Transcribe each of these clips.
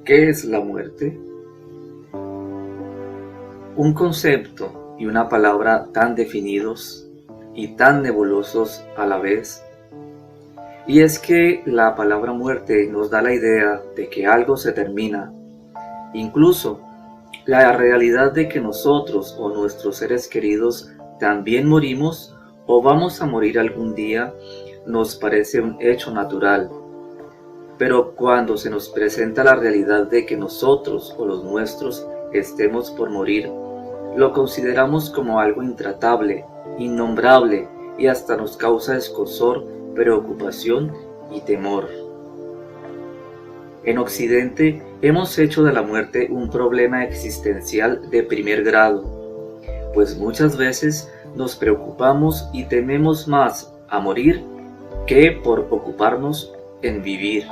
¿Qué es la muerte? Un concepto y una palabra tan definidos y tan nebulosos a la vez. Y es que la palabra muerte nos da la idea de que algo se termina. Incluso la realidad de que nosotros o nuestros seres queridos también morimos o vamos a morir algún día nos parece un hecho natural. Pero cuando se nos presenta la realidad de que nosotros o los nuestros estemos por morir, lo consideramos como algo intratable, innombrable y hasta nos causa escozor, preocupación y temor. En Occidente hemos hecho de la muerte un problema existencial de primer grado, pues muchas veces nos preocupamos y tememos más a morir que por ocuparnos en vivir.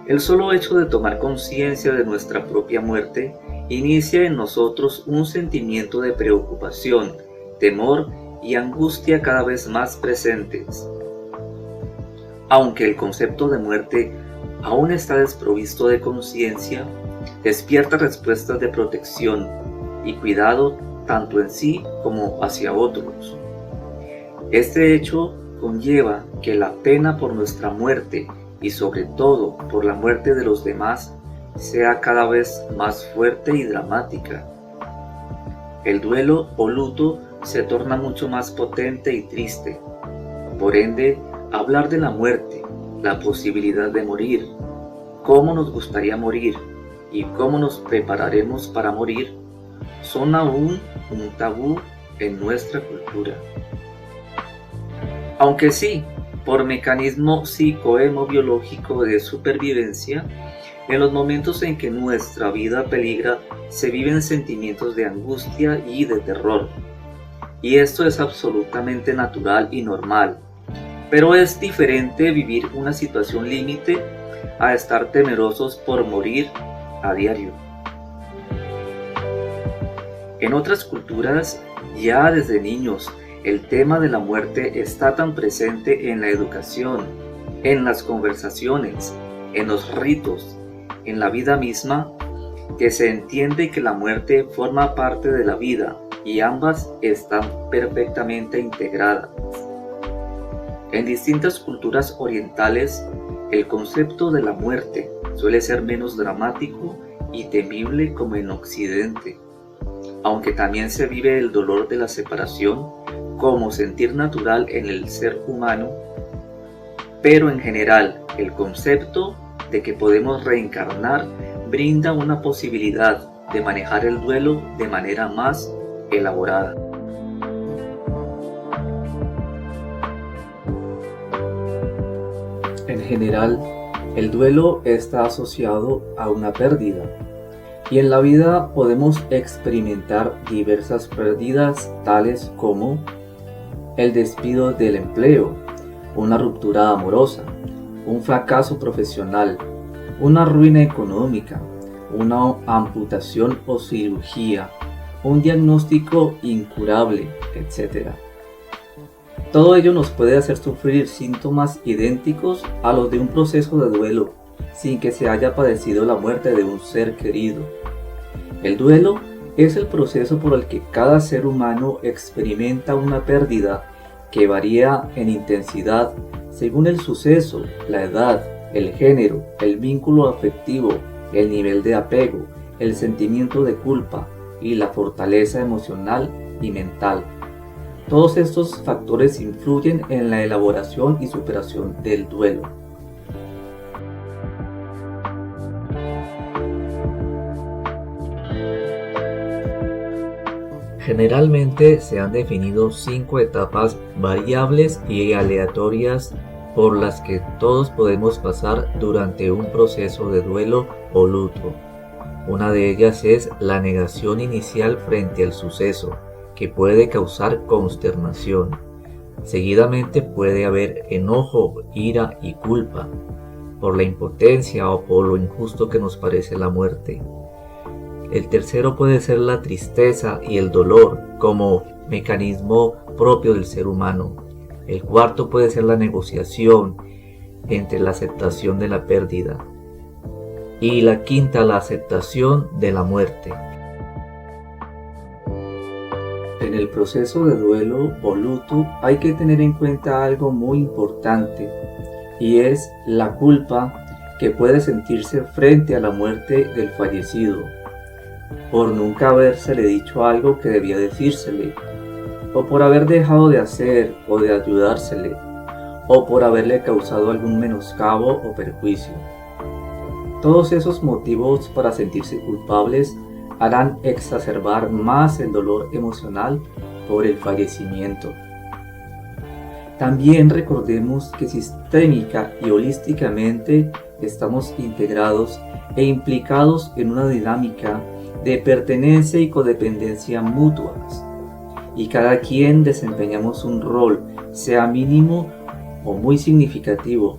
El solo hecho de tomar conciencia de nuestra propia muerte inicia en nosotros un sentimiento de preocupación, temor y angustia cada vez más presentes. Aunque el concepto de muerte aún está desprovisto de conciencia, despierta respuestas de protección y cuidado tanto en sí como hacia otros. Este hecho conlleva que la pena por nuestra muerte y sobre todo por la muerte de los demás sea cada vez más fuerte y dramática. El duelo o luto se torna mucho más potente y triste. Por ende, hablar de la muerte, la posibilidad de morir, cómo nos gustaría morir y cómo nos prepararemos para morir, son aún un tabú en nuestra cultura. Aunque sí, por mecanismo psicohemobiológico de supervivencia, en los momentos en que nuestra vida peligra se viven sentimientos de angustia y de terror. Y esto es absolutamente natural y normal, pero es diferente vivir una situación límite a estar temerosos por morir a diario. En otras culturas, ya desde niños, el tema de la muerte está tan presente en la educación, en las conversaciones, en los ritos, en la vida misma, que se entiende que la muerte forma parte de la vida y ambas están perfectamente integradas. En distintas culturas orientales, el concepto de la muerte suele ser menos dramático y temible como en Occidente, aunque también se vive el dolor de la separación como sentir natural en el ser humano, pero en general el concepto de que podemos reencarnar brinda una posibilidad de manejar el duelo de manera más elaborada. En general, el duelo está asociado a una pérdida, y en la vida podemos experimentar diversas pérdidas tales como el despido del empleo, una ruptura amorosa, un fracaso profesional, una ruina económica, una amputación o cirugía, un diagnóstico incurable, etc. Todo ello nos puede hacer sufrir síntomas idénticos a los de un proceso de duelo, sin que se haya padecido la muerte de un ser querido. El duelo es el proceso por el que cada ser humano experimenta una pérdida que varía en intensidad según el suceso, la edad, el género, el vínculo afectivo, el nivel de apego, el sentimiento de culpa y la fortaleza emocional y mental. Todos estos factores influyen en la elaboración y superación del duelo. Generalmente se han definido 5 etapas variables y aleatorias por las que todos podemos pasar durante un proceso de duelo o luto. Una de ellas es la negación inicial frente al suceso, que puede causar consternación. Seguidamente puede haber enojo, ira y culpa por la impotencia o por lo injusto que nos parece la muerte. El tercero puede ser la tristeza y el dolor como mecanismo propio del ser humano. El cuarto puede ser la negociación entre la aceptación de la pérdida. Y la quinta, la aceptación de la muerte. En el proceso de duelo o luto hay que tener en cuenta algo muy importante, y es la culpa que puede sentirse frente a la muerte del fallecido, por nunca habérsele dicho algo que debía decírsele, o por haber dejado de hacer o de ayudársele, o por haberle causado algún menoscabo o perjuicio. Todos esos motivos para sentirse culpables harán exacerbar más el dolor emocional por el fallecimiento. También recordemos que sistémica y holísticamente estamos integrados e implicados en una dinámica de pertenencia y codependencia mutuas, y cada quien desempeñamos un rol, sea mínimo o muy significativo,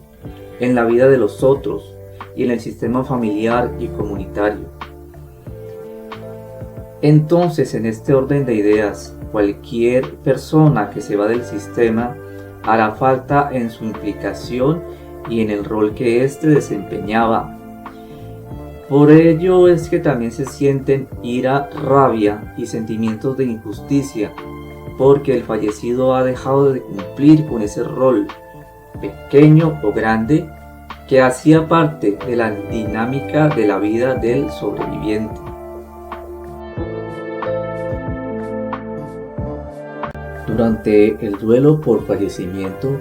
en la vida de los otros y en el sistema familiar y comunitario. Entonces, en este orden de ideas, cualquier persona que se va del sistema hará falta en su implicación y en el rol que éste desempeñaba. Por ello es que también se sienten ira, rabia y sentimientos de injusticia, porque el fallecido ha dejado de cumplir con ese rol, pequeño o grande, que hacía parte de la dinámica de la vida del sobreviviente. Durante el duelo por fallecimiento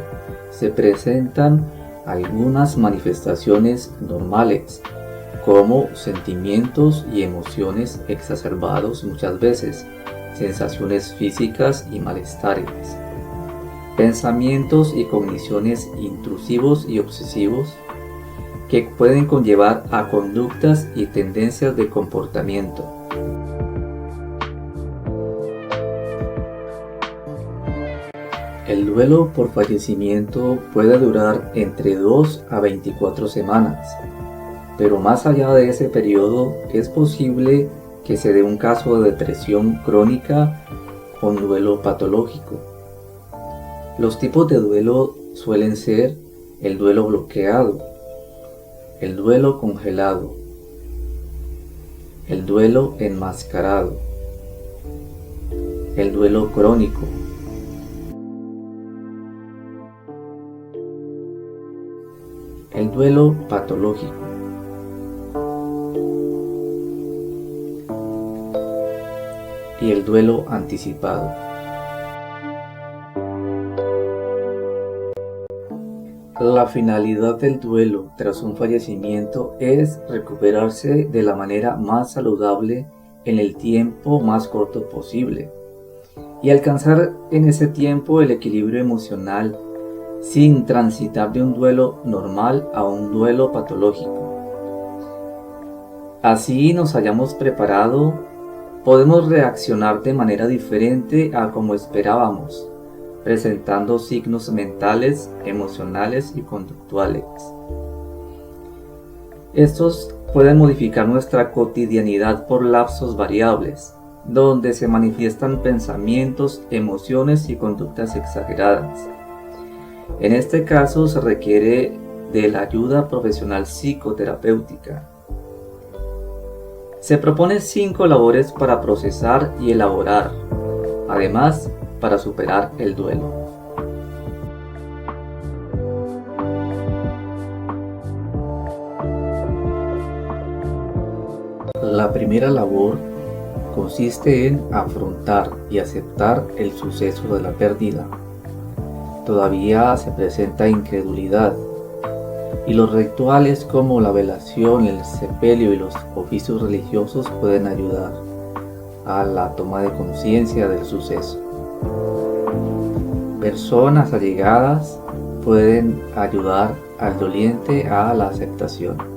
se presentan algunas manifestaciones normales, como sentimientos y emociones exacerbados muchas veces, sensaciones físicas y malestares, pensamientos y cogniciones intrusivos y obsesivos que pueden conllevar a conductas y tendencias de comportamiento. El duelo por fallecimiento puede durar entre 2 a 24 semanas, pero más allá de ese periodo es posible que se dé un caso de depresión crónica con duelo patológico. Los tipos de duelo suelen ser el duelo bloqueado, el duelo congelado, el duelo enmascarado, el duelo crónico, el duelo patológico y el duelo anticipado. La finalidad del duelo tras un fallecimiento es recuperarse de la manera más saludable en el tiempo más corto posible y alcanzar en ese tiempo el equilibrio emocional sin transitar de un duelo normal a un duelo patológico. Así nos hayamos preparado, podemos reaccionar de manera diferente a como esperábamos, presentando signos mentales, emocionales y conductuales. Estos pueden modificar nuestra cotidianidad por lapsos variables, donde se manifiestan pensamientos, emociones y conductas exageradas. En este caso se requiere de la ayuda profesional psicoterapéutica. Se proponen 5 labores para procesar y elaborar, además para superar el duelo. La primera labor consiste en afrontar y aceptar el suceso de la pérdida. Todavía se presenta incredulidad, y los rituales como la velación, el sepelio y los oficios religiosos pueden ayudar a la toma de conciencia del suceso. Personas allegadas pueden ayudar al doliente a la aceptación.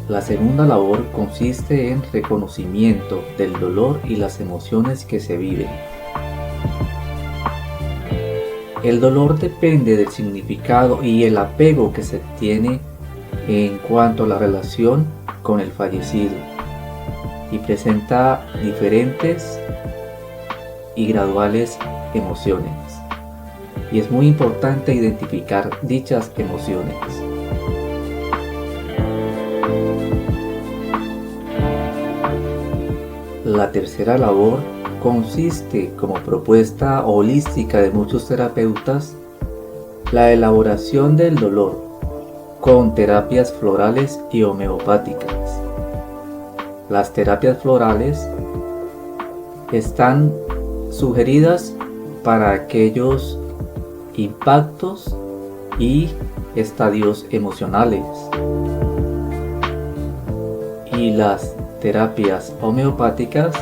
La segunda labor consiste en reconocimiento del dolor y las emociones que se viven. El dolor depende del significado y el apego que se tiene en cuanto a la relación con el fallecido, y presenta diferentes y graduales emociones. y es muy importante identificar dichas emociones. La tercera labor consiste, como propuesta holística de muchos terapeutas, la elaboración del dolor con terapias florales y homeopáticas. Las terapias florales están sugeridas para aquellos impactos y estadios emocionales, y las terapias homeopáticas,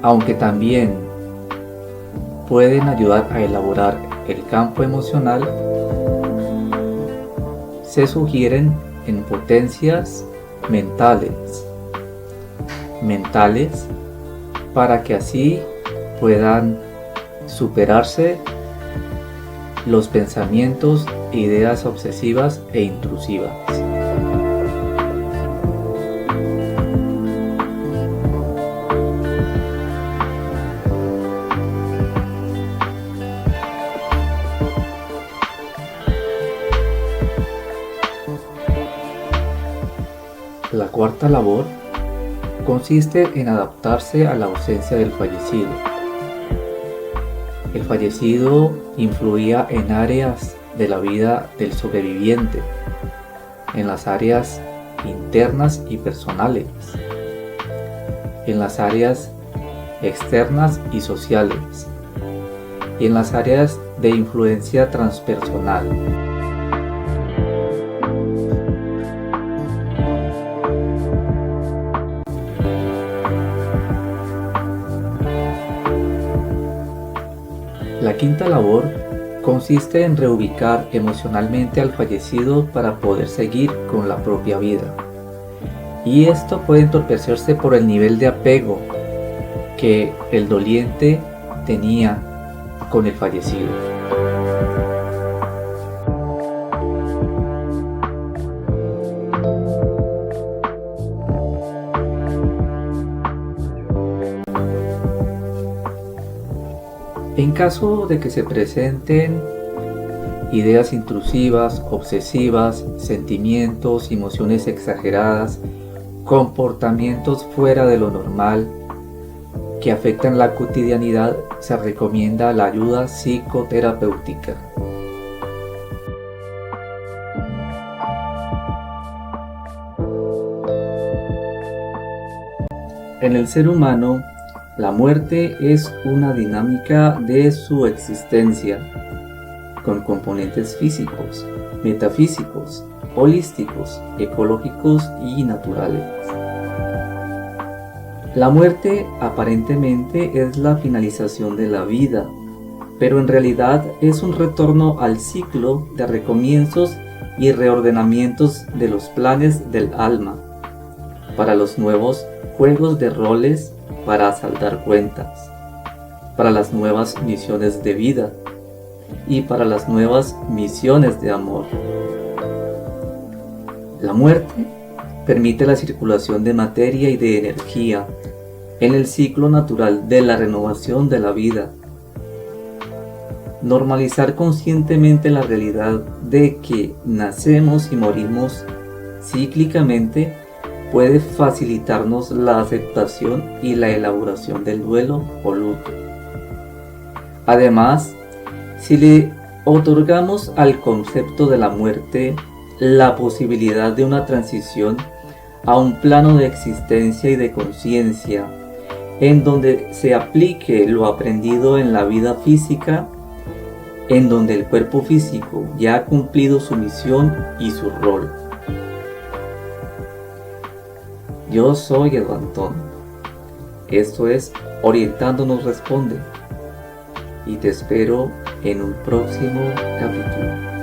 aunque también pueden ayudar a elaborar el campo emocional, se sugieren en potencias mentales para que así puedan superarse los pensamientos e ideas obsesivas e intrusivas. La cuarta labor consiste en adaptarse a la ausencia del fallecido. El fallecido influía en áreas de la vida del sobreviviente, en las áreas internas y personales, en las áreas externas y sociales, y en las áreas de influencia transpersonal. La quinta labor consiste en reubicar emocionalmente al fallecido para poder seguir con la propia vida. Y esto puede entorpecerse por el nivel de apego que el doliente tenía con el fallecido. En caso de que se presenten ideas intrusivas, obsesivas, sentimientos, emociones exageradas, comportamientos fuera de lo normal que afectan la cotidianidad, se recomienda la ayuda psicoterapéutica. En el ser humano, la muerte es una dinámica de su existencia, con componentes físicos, metafísicos, holísticos, ecológicos y naturales. La muerte aparentemente es la finalización de la vida, pero en realidad es un retorno al ciclo de recomienzos y reordenamientos de los planes del alma, para los nuevos juegos de roles, para saldar cuentas, para las nuevas misiones de vida y para las nuevas misiones de amor. La muerte permite la circulación de materia y de energía en el ciclo natural de la renovación de la vida. Normalizar conscientemente la realidad de que nacemos y morimos cíclicamente puede facilitarnos la aceptación y la elaboración del duelo o luto. Además, si le otorgamos al concepto de la muerte la posibilidad de una transición a un plano de existencia y de conciencia, en donde se aplique lo aprendido en la vida física, en donde el cuerpo físico ya ha cumplido su misión y su rol. Yo soy Edu Antón. Esto es Orientándonos Responde. Y te espero en un próximo capítulo.